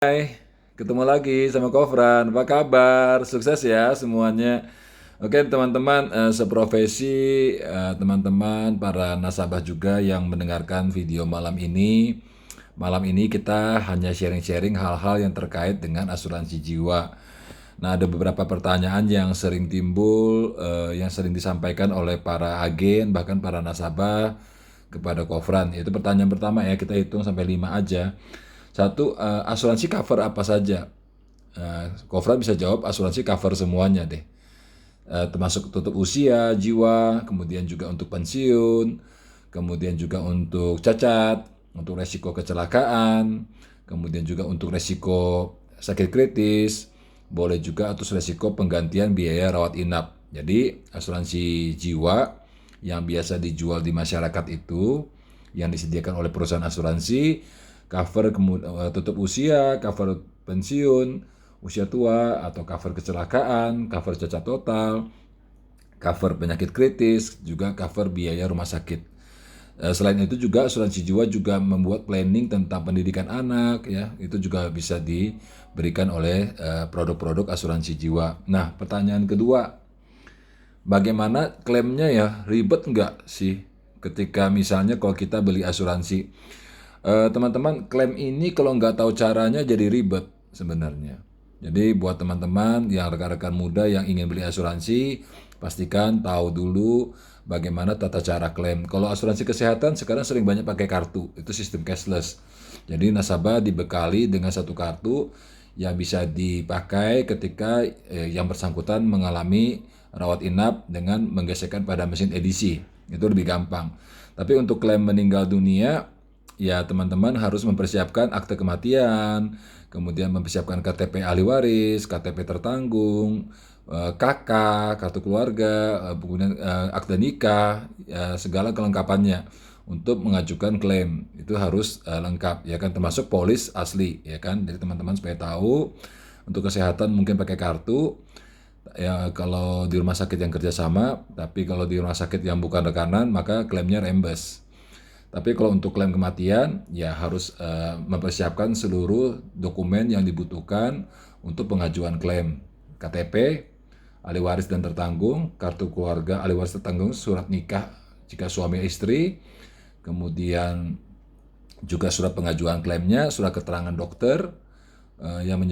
Hai, ketemu lagi sama Kofran. Apa kabar? Sukses ya semuanya. Oke teman-teman, seprofesi teman-teman para nasabah juga yang mendengarkan video malam ini. Malam ini kita hanya sharing-sharing hal-hal yang terkait dengan asuransi jiwa. Nah, ada beberapa pertanyaan yang sering timbul, yang sering disampaikan oleh para agen, bahkan para nasabah kepada Kofran. Itu pertanyaan pertama ya, kita hitung sampai 5 aja. Satu, asuransi cover apa saja? Kofran bisa jawab asuransi cover semuanya deh. Termasuk tutup usia, jiwa, kemudian juga untuk pensiun, kemudian juga untuk cacat, untuk resiko kecelakaan, kemudian juga untuk resiko sakit kritis, boleh juga atas resiko penggantian biaya rawat inap. Jadi asuransi jiwa yang biasa dijual di masyarakat itu, yang disediakan oleh perusahaan asuransi, cover tutup usia, cover pensiun, usia tua, atau cover kecelakaan, cover cacat total, cover penyakit kritis, juga cover biaya rumah sakit. Selain itu juga asuransi jiwa juga membuat planning tentang pendidikan anak ya, itu juga bisa diberikan oleh produk-produk asuransi jiwa. Nah, pertanyaan kedua, bagaimana klaimnya ya? Ribet nggak sih ketika misalnya kalau kita beli asuransi? Teman-teman, klaim ini kalau nggak tahu caranya jadi ribet sebenarnya. Jadi buat teman-teman yang rekan-rekan muda yang ingin beli asuransi, pastikan tahu dulu bagaimana tata cara klaim. Kalau asuransi kesehatan sekarang sering banyak pakai kartu, itu sistem cashless. Jadi nasabah dibekali dengan satu kartu yang bisa dipakai ketika yang bersangkutan mengalami rawat inap dengan menggesekkan pada mesin edisi. Itu lebih gampang. Tapi untuk klaim meninggal dunia, ya teman-teman harus mempersiapkan akte kematian, kemudian mempersiapkan KTP ahli waris, KTP tertanggung, KK, kartu keluarga, kemudian akte nikah, ya, segala kelengkapannya untuk mengajukan klaim itu harus lengkap ya kan, termasuk polis asli ya kan. Jadi teman-teman supaya tahu untuk kesehatan mungkin pakai kartu ya kalau di rumah sakit yang kerjasama, tapi kalau di rumah sakit yang bukan rekanan maka klaimnya reimburse. Tapi kalau untuk klaim kematian, ya harus mempersiapkan seluruh dokumen yang dibutuhkan untuk pengajuan klaim. KTP, ahli waris dan tertanggung, kartu keluarga ahli waris tertanggung, surat nikah jika suami istri, kemudian juga surat pengajuan klaimnya, surat keterangan dokter yang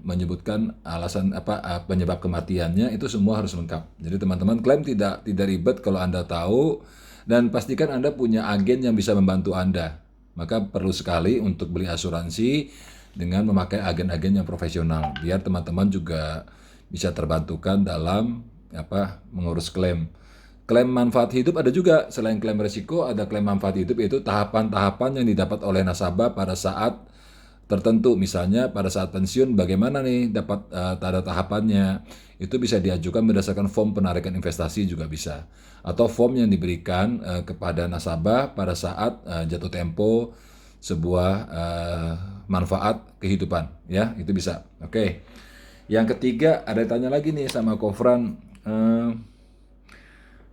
menyebutkan alasan penyebab kematiannya, itu semua harus lengkap. Jadi teman-teman, klaim tidak ribet kalau Anda tahu, dan pastikan Anda punya agen yang bisa membantu Anda. Maka perlu sekali untuk beli asuransi dengan memakai agen-agen yang profesional biar teman-teman juga bisa terbantukan dalam mengurus klaim. Klaim manfaat hidup ada juga. Selain klaim resiko, ada klaim manfaat hidup, yaitu tahapan-tahapan yang didapat oleh nasabah pada saat tertentu. Misalnya pada saat pensiun, bagaimana nih dapat tanda tahapannya. Itu bisa diajukan berdasarkan form penarikan investasi juga bisa. Atau form yang diberikan kepada nasabah pada saat jatuh tempo sebuah manfaat kehidupan. Ya, itu bisa. Oke. Yang ketiga, ada yang tanya lagi nih sama Kofran.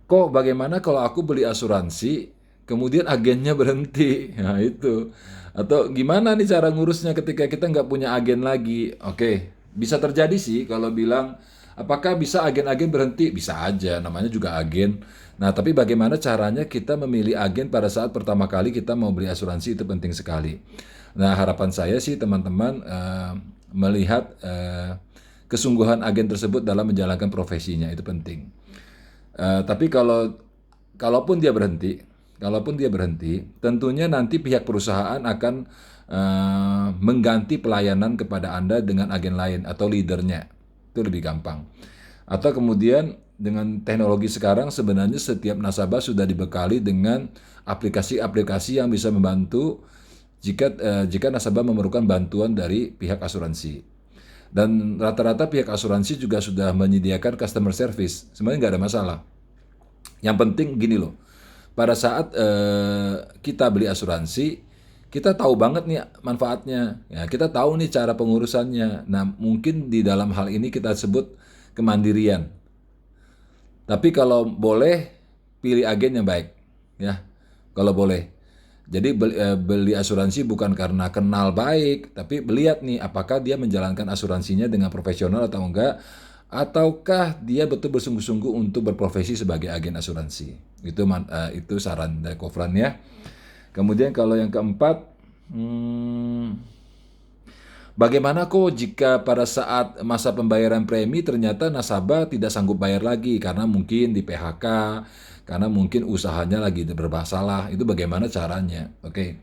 Kok bagaimana kalau aku beli asuransi, kemudian agennya berhenti? Nah itu. Atau gimana nih cara ngurusnya ketika kita nggak punya agen lagi? Oke, bisa terjadi sih kalau bilang, apakah bisa agen-agen berhenti? Bisa aja, namanya juga agen. Nah, tapi bagaimana caranya kita memilih agen pada saat pertama kali kita mau beli asuransi, itu penting sekali. Nah, harapan saya sih teman-teman melihat kesungguhan agen tersebut dalam menjalankan profesinya, itu penting. Tapi kalaupun dia berhenti, tentunya nanti pihak perusahaan akan mengganti pelayanan kepada Anda dengan agen lain atau leadernya. Itu lebih gampang. Atau kemudian dengan teknologi sekarang sebenarnya setiap nasabah sudah dibekali dengan aplikasi-aplikasi yang bisa membantu jika nasabah memerlukan bantuan dari pihak asuransi. Dan rata-rata pihak asuransi juga sudah menyediakan customer service. Sebenarnya nggak ada masalah. Yang penting gini loh, pada saat kita beli asuransi, kita tahu banget nih manfaatnya. Ya, kita tahu nih cara pengurusannya. Nah, mungkin di dalam hal ini kita sebut kemandirian. Tapi kalau boleh, pilih agen yang baik. Ya, kalau boleh. Jadi beli asuransi bukan karena kenal baik, tapi lihat nih apakah dia menjalankan asuransinya dengan profesional atau enggak, ataukah dia betul bersungguh-sungguh untuk berprofesi sebagai agen asuransi. Itu saran dari Kofran ya. Kemudian kalau yang keempat, bagaimana kok jika pada saat masa pembayaran premi ternyata nasabah tidak sanggup bayar lagi karena mungkin di PHK, karena mungkin usahanya lagi bermasalah, itu bagaimana caranya? Oke.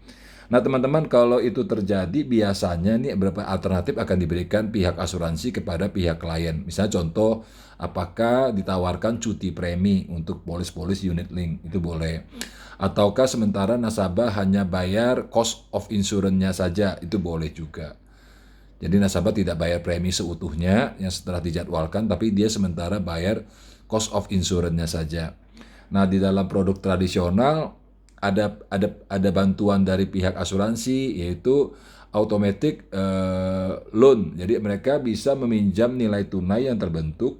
Nah teman-teman, kalau itu terjadi biasanya nih beberapa alternatif akan diberikan pihak asuransi kepada pihak klien. Misalnya contoh, apakah ditawarkan cuti premi untuk polis-polis unit link, itu boleh. Ataukah sementara nasabah hanya bayar cost of insurance-nya saja, itu boleh juga. Jadi nasabah tidak bayar premi seutuhnya yang setelah dijadwalkan, tapi dia sementara bayar cost of insurance-nya saja. Nah, di dalam produk tradisional ada bantuan dari pihak asuransi, yaitu automatic loan. Jadi mereka bisa meminjam nilai tunai yang terbentuk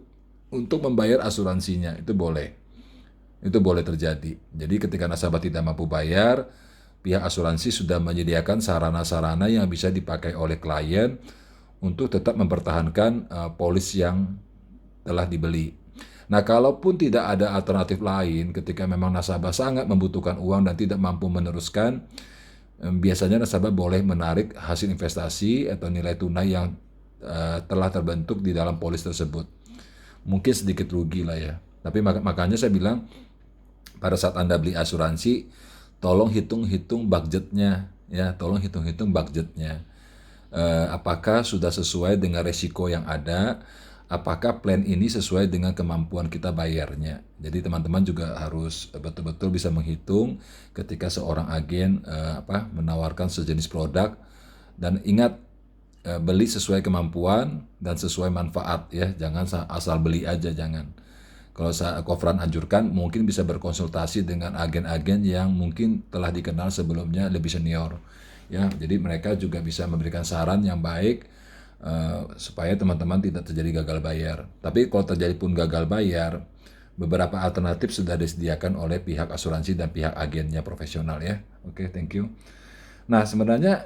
untuk membayar asuransinya. Itu boleh. Itu boleh terjadi. Jadi ketika nasabah tidak mampu bayar, pihak asuransi sudah menyediakan sarana-sarana yang bisa dipakai oleh klien untuk tetap mempertahankan polis yang telah dibeli. Nah, kalaupun tidak ada alternatif lain, ketika memang nasabah sangat membutuhkan uang dan tidak mampu meneruskan, biasanya nasabah boleh menarik hasil investasi atau nilai tunai yang telah terbentuk di dalam polis tersebut. Mungkin sedikit rugi lah ya. Tapi makanya saya bilang, pada saat Anda beli asuransi, tolong hitung-hitung budgetnya, ya, tolong hitung-hitung budgetnya. Apakah sudah sesuai dengan resiko yang ada? Apakah plan ini sesuai dengan kemampuan kita bayarnya? Jadi teman-teman juga harus betul-betul bisa menghitung ketika seorang agen menawarkan sejenis produk, dan ingat, beli sesuai kemampuan dan sesuai manfaat ya, jangan asal beli aja, jangan. Kalau Kofran anjurkan, mungkin bisa berkonsultasi dengan agen-agen yang mungkin telah dikenal sebelumnya lebih senior. Ya, jadi mereka juga bisa memberikan saran yang baik supaya teman-teman tidak terjadi gagal bayar. Tapi kalau terjadi pun gagal bayar, beberapa alternatif sudah disediakan oleh pihak asuransi dan pihak agennya profesional ya. Oke, thank you. Nah, sebenarnya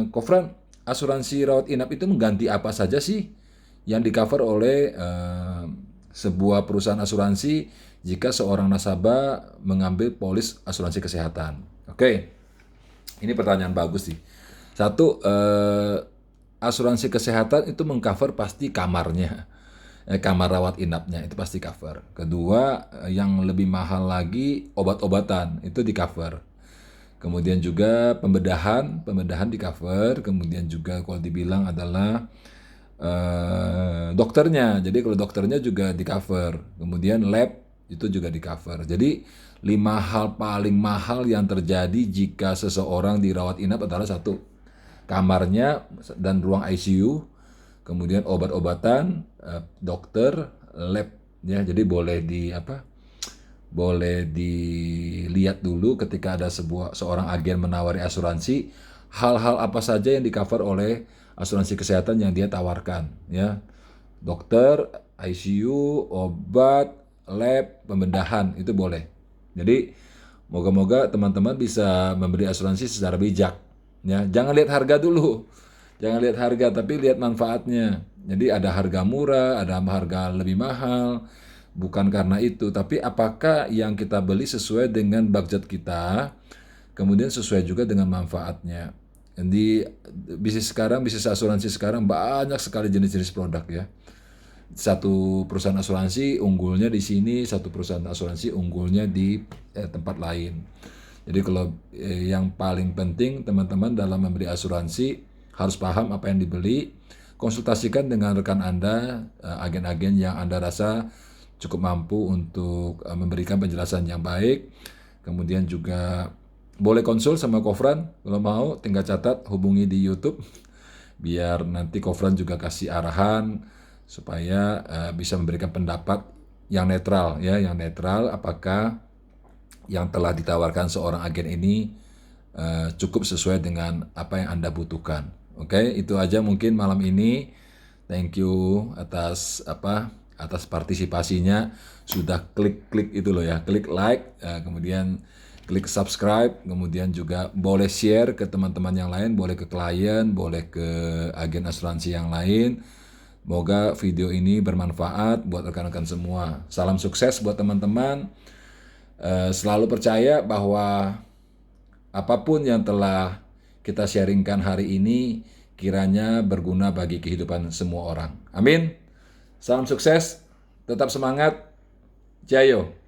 Kofran, asuransi rawat inap itu mengganti apa saja sih yang di-cover oleh sebuah perusahaan asuransi jika seorang nasabah mengambil polis asuransi kesehatan? Oke, ini pertanyaan bagus sih. Satu, asuransi kesehatan itu mengcover pasti kamarnya, kamar rawat inapnya itu pasti cover. Kedua, yang lebih mahal lagi obat-obatan itu di cover. Kemudian juga pembedahan di cover. Kemudian juga kalau dibilang adalah dokternya. Jadi kalau dokternya juga di cover. Kemudian lab itu juga di cover. Jadi 5 hal paling mahal yang terjadi jika seseorang dirawat inap adalah satu, kamarnya dan ruang ICU, kemudian obat-obatan, dokter, lab ya. Jadi boleh dilihat dulu ketika ada seorang agen menawari asuransi, hal-hal apa saja yang di-cover oleh asuransi kesehatan yang dia tawarkan ya. Dokter, ICU, obat, lab, pembedahan itu boleh. Jadi moga-moga teman-teman bisa membeli asuransi secara bijak ya. Jangan lihat harga dulu. Jangan lihat harga, tapi lihat manfaatnya. Jadi ada harga murah, ada harga lebih mahal. Bukan karena itu, tapi apakah yang kita beli sesuai dengan budget kita, kemudian sesuai juga dengan manfaatnya. Di bisnis asuransi sekarang banyak sekali jenis-jenis produk ya. Satu perusahaan asuransi unggulnya di sini, satu perusahaan asuransi unggulnya di tempat lain. Jadi kalau yang paling penting teman-teman dalam membeli asuransi harus paham apa yang dibeli, konsultasikan dengan rekan Anda, agen-agen yang Anda rasa cukup mampu untuk memberikan penjelasan yang baik. Kemudian juga boleh konsul sama Kofran, kalau mau tinggal catat, hubungi di YouTube biar nanti Kofran juga kasih arahan supaya bisa memberikan pendapat yang netral ya, apakah yang telah ditawarkan seorang agen ini cukup sesuai dengan apa yang Anda butuhkan. Oke, itu aja mungkin malam ini. Thank you atas partisipasinya, sudah klik itu loh ya, klik like, kemudian klik subscribe, kemudian juga boleh share ke teman-teman yang lain, boleh ke klien, boleh ke agen asuransi yang lain. Semoga video ini bermanfaat buat rekan-rekan semua. Salam sukses buat teman-teman. Selalu percaya bahwa apapun yang telah kita sharingkan hari ini kiranya berguna bagi kehidupan semua orang. Amin. Salam sukses, tetap semangat. Jayo.